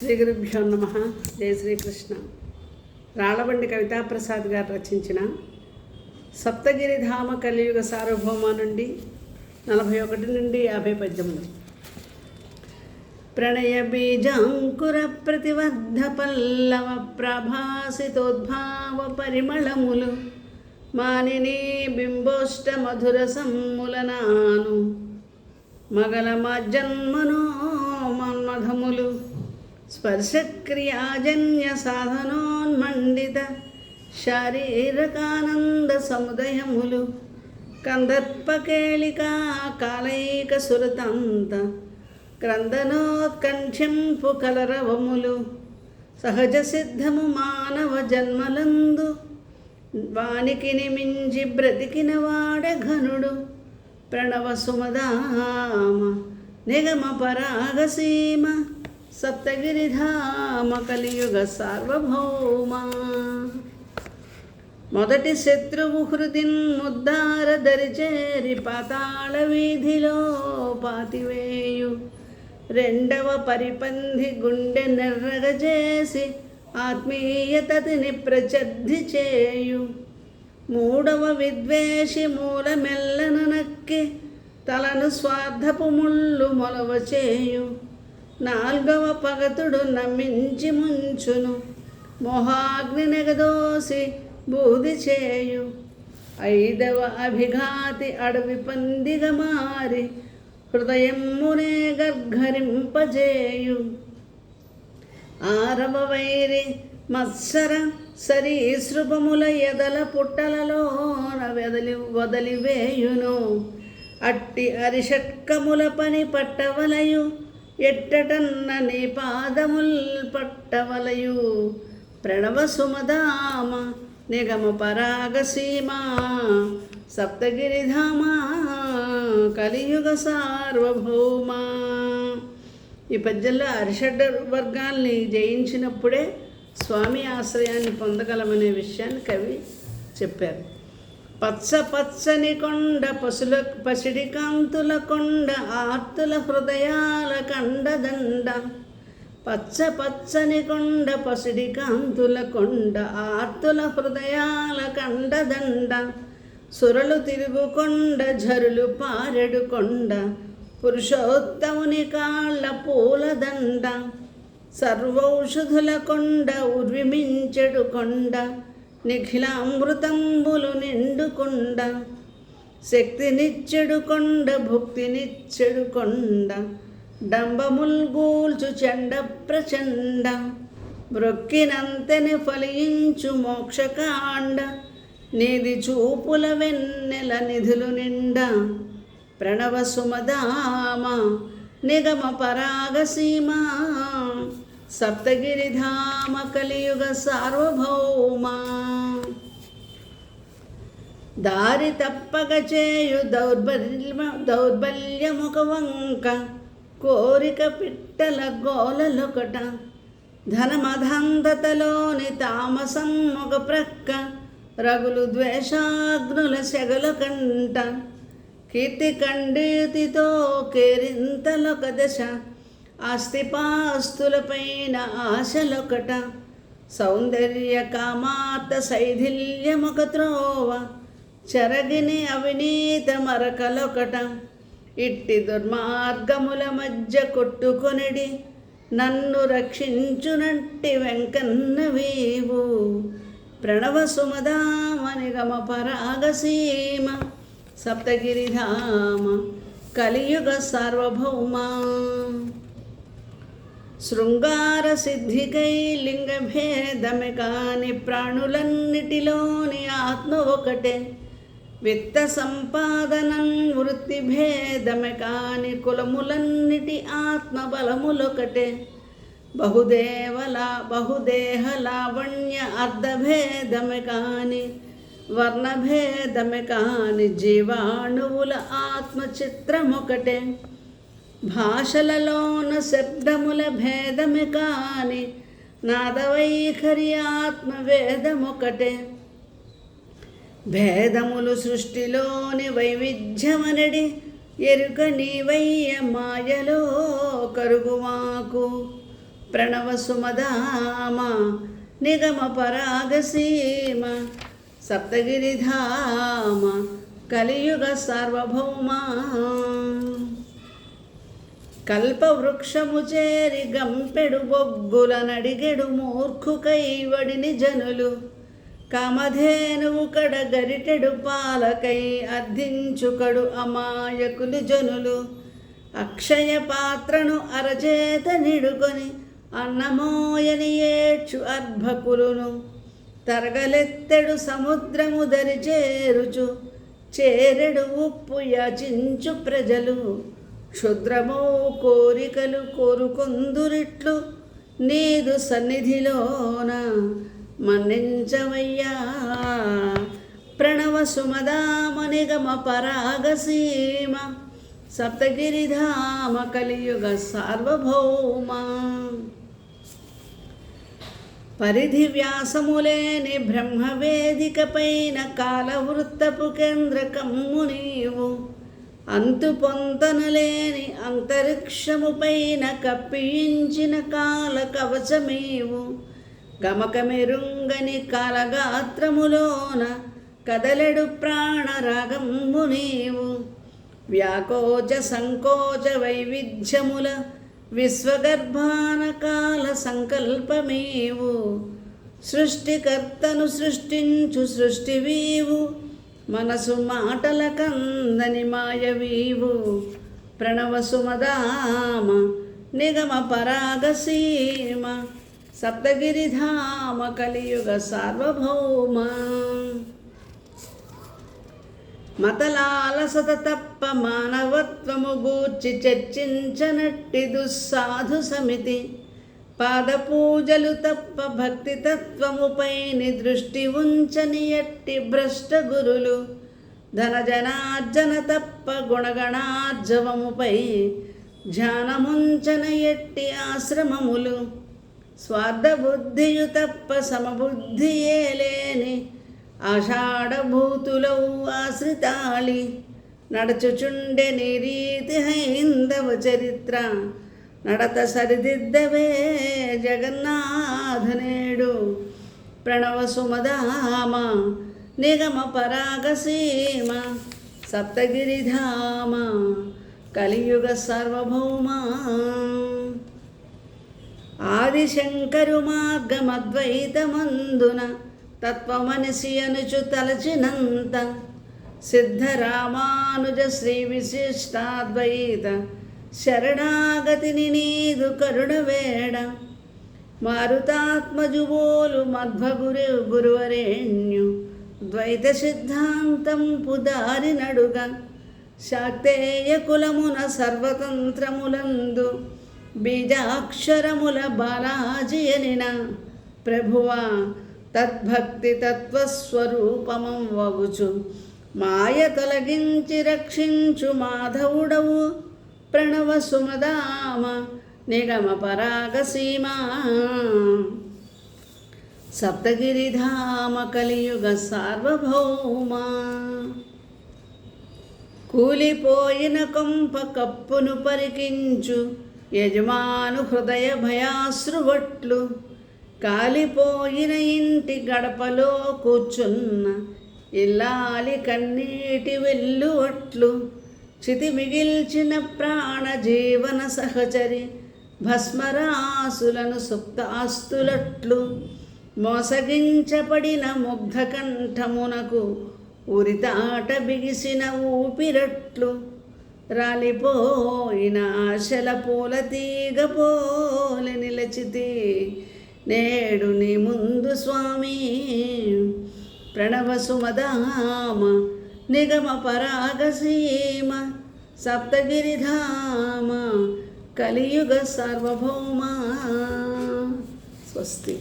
శ్రీ గురుభ్యో నమః. జయ శ్రీకృష్ణ. రాళ్లబండి కవితాప్రసాద్ గారు రచించిన సప్తగిరిధామ కలియుగ సార్వభౌమ నుండి 41 నుండి 50 పద్యములు. ప్రణయ బీజాంకుర ప్రతివర్ధ పల్లవ ప్రభాసితోద్భావ పరిమళములు మానిని బింబోష్ట మధుర సమ్ములనాను మగల మజ్జన్మనో మన్మధములు స్పర్శక్రియాజన్య సాధనోన్మండిత శారీరకానంద సముదయములు కందర్పకేళికా కాలైక సురతంత క్రందనోత్కంఠ్యంపు కలరవములు సహజ సిద్ధము మానవ జన్మలందు వానికి నిమించి బ్రతికిన వాడే ఘనుడు ప్రణవ సుమదామ నిగమ పరాగసీమ సప్తగిరిధామ కలియుగ సార్వభౌమ. మొదటి శత్రువు హృదిన్ ముద్దార దరిచేరి పాతాళ వీధిలో పాతివేయు రెండవ పరిపంధి గుండె నెర్రగజేసి ఆత్మీయతని ప్రచర్ధి చేయు మూడవ విద్వేషి మూల మెల్లన నక్కి తలను స్వార్థపు ముళ్ళు మొలవ చేయు నాల్గవ పగతుడు నమ్మించి ముంచును మోహాగ్ని నెగదోసి బూది చేయు ఐదవ అభిఘాతి అడవి పందిగా మారి హృదయమునే గర్ఘరింపజేయు ఆరవ వైరి మత్సర సరీసృపముల ఎదల పుట్టలలోన వదలివేయును అట్టి అరిషట్కముల పని పట్టవలయు ఎట్టటన్న నీ పాదముల్ పట్టవలయు ప్రణవ సుమదామ నిగమ పరాగసీమ సప్తగిరిధామ కలియుగ సార్వభౌమ. ఈ పద్యంలో అరిషడ్ వర్గాల్ని జయించినప్పుడే స్వామి ఆశ్రయాన్ని పొందగలమనే విషయాన్ని కవి చెప్పారు. పచ్చ పచ్చని కొండ పసిడి కాంతుల కొండ ఆర్తుల హృదయాల కండదండ పచ్చ పచ్చని కొండ పసిడి కాంతుల కొండ ఆర్తుల హృదయాల కండదండ సురలు తిరుగు కొండ ఝరులు పారెడు కొండ పురుషోత్తముని కాళ్ళ పూలదండ సర్వౌషధుల కొండ ఉర్విమించెడు కొండ నిఖిలామృతంబులు నిండుకొండ శక్తినిచ్చెడు కొండ భుక్తినిచ్చెడు కొండ డంబముల్గూల్చు చండ ప్రచండ బ్రొక్కినంతని ఫలించు మోక్షకాండ నీది చూపుల వెన్నెల నిధులు నిండా ప్రణవ సుమదామ నిగమ పరాగసీమ సప్తగిరిధామ కలియుగ సార్వభౌమ. దారి తప్పక చేయు దౌర్బల్యముఖ వంక కోరిక పిట్టల గోలలొకట ధనమధంధతలోని తామసం ఒక ప్రక్క రగులు ద్వేషాగ్నుల సెగల కంట కీర్తి కండితితో కేరింతలొక దశ ఆస్తిపాస్తులపైన ఆశలొకట సౌందర్య కామాత శైథిల్యమొక త్రోవ చెరగిని అవినీత మరకలొకట ఇట్టి దుర్మార్గముల మధ్య కొట్టుకొనిడి నన్ను రక్షించునట్టి వెంకన్న వీవు ప్రణవ సుమదామ నిగమ పరాగసీమ సప్తగిరిధామ కలియుగ సార్వభౌమ. శృంగార సిద్ధికై లింగ భేదమే కాని ప్రాణులన్నిటిలోని ఆత్మ ఒకటే విత్త సంపాదనం వృత్తి భేదమే కాని కులములన్నిటి ఆత్మ బలములొకటే బహుదేహ లావణ్య అర్ధభేదమే కాని వర్ణభేదమే కాని జీవాణువుల ఆత్మ చిత్రమొకటే భాషలలోన శబ్దముల భేదమే కాని నాదవైఖరి ఆత్మవేదమొకటే భేదములు సృష్టిలోని వైవిధ్యమనడి ఎరుక నీవయ్య మాయలో కరుగుమాకు ప్రణవ సుమదామ నిగమ పరాగసీమ సప్తగిరిధామ కలియుగ సార్వభౌమా. కల్పవృక్షము చేరి గంపెడు బొగ్గుల నడిగెడు మూర్ఖు కైవడిని జనులు, కామధేనువు కడ గరిటెడు పాలకై అర్థించుకడు అమాయకులు జనులు. అక్షయ పాత్రను అరచేత నిడుకొని అన్నమోయని ఏడ్చు అర్భకులును, తరగలెత్తెడు సముద్రము దరి చేరుచు చేరెడు ఉప్పు యాచించు ప్రజలు. క్షుద్రమో కోరికలు కోరుకొందురిట్లు నీదు సన్నిధిలోన మన్నించవయ్యా. ప్రణవ సుమదామ నిగమ పరాగసీమ సప్తగిరిధామ కలియుగ సార్వభౌమ. పరిధి వ్యాసములేని బ్రహ్మవేదిక పైన కాలవృత్తపు కేంద్రకమ్ము నీవు, అంతు పొంతనలేని అంతరిక్షము పైన కప్పించిన కాల కవచమేవు. గమకమెరుంగని కాలగాత్రములోన కదలెడు ప్రాణరాగంబు నీవు, వ్యాకోచ సంకోచ వైవిధ్యముల విశ్వగర్భాన కాల సంకల్పమేవు. సృష్టికర్తను సృష్టించు సృష్టివీవు, మనసు మాటల కందని మాయవీవు. ప్రణవ సుమదామ నిగమ పరాగసీమ సప్తగిరిధామ కలియుగ సార్వభౌమ. మతలాలసత తప్ప మానవత్వము గూర్చి చర్చించనట్టి దుస్సాధు సమితి, పాదపూజలు తప్ప భక్తి తత్వముపైని దృష్టి ఉంచని ఎట్టి భ్రష్ట గురులు, ధనజనార్జన తప్ప గుణగణార్జవముపై ధ్యానముంచన ఎట్టి ఆశ్రమములు, స్వార్థబుద్ధియు తప్ప సమబుద్ధియే లేని ఆషాఢభూతులవు ఆశ్రితాళి, నడచుచుండె నీరీతి హైందవ చరిత్ర, నడత సరిదిద్దవే జగన్నాథనేడు. ప్రణవ సుమదామ నిగమ పరాగసీమ సప్తగిరిధామ కలియుగ సార్వభౌమ. ఆదిశంకరు మార్గమద్వైతమందున తత్వమనిసి అనుచు తలచినంత, సిద్ధరామానుజ శ్రీ విశిష్టాద్వైత శరణాగతిని నీదు కరుణవేడ. మారుతాత్మజుబోలు మధ్వగురు గురువరేణ్యు ద్వైత సిద్ధాంతం పుదారి నడుగ, శాక్తేయ కులమున సర్వతంత్రములందు బీజాక్షరముల బాలాజీ అనిన ప్రభువా. తద్భక్తి తత్వస్వరూపమం వగుచు మాయ తొలగించి రక్షించు మాధవుడవు. ప్రణవ సుమదామ నిగమ పరాగసీమ సప్తగిరిధామ కలియుగ సార్వభౌమ. కూలిపోయిన కొంప కప్పును పరికించు యజమాను హృదయ భయాశ్రువట్లు, కాలిపోయిన ఇంటి గడపలో కూర్చున్న ఇల్లాలి కన్నీటి వెల్లువట్లు, చితి మిగిల్చిన ప్రాణ జీవన సహచరి భస్మరాసులను సుప్తాస్తులట్లు, మోసగించబడిన ముగ్ధకంఠమునకు ఉరితాట బిగిసిన ఊపిరట్లు, రాలిపోయిన ఆశల పూల తీగ పోలి నిలచితి నేడు నీ ముందు స్వామి. ప్రణవ సుమదామ నిగమ పరాగసీమ సప్తగిరిధామ కలియుగ సార్వభౌమ. స్వస్తి.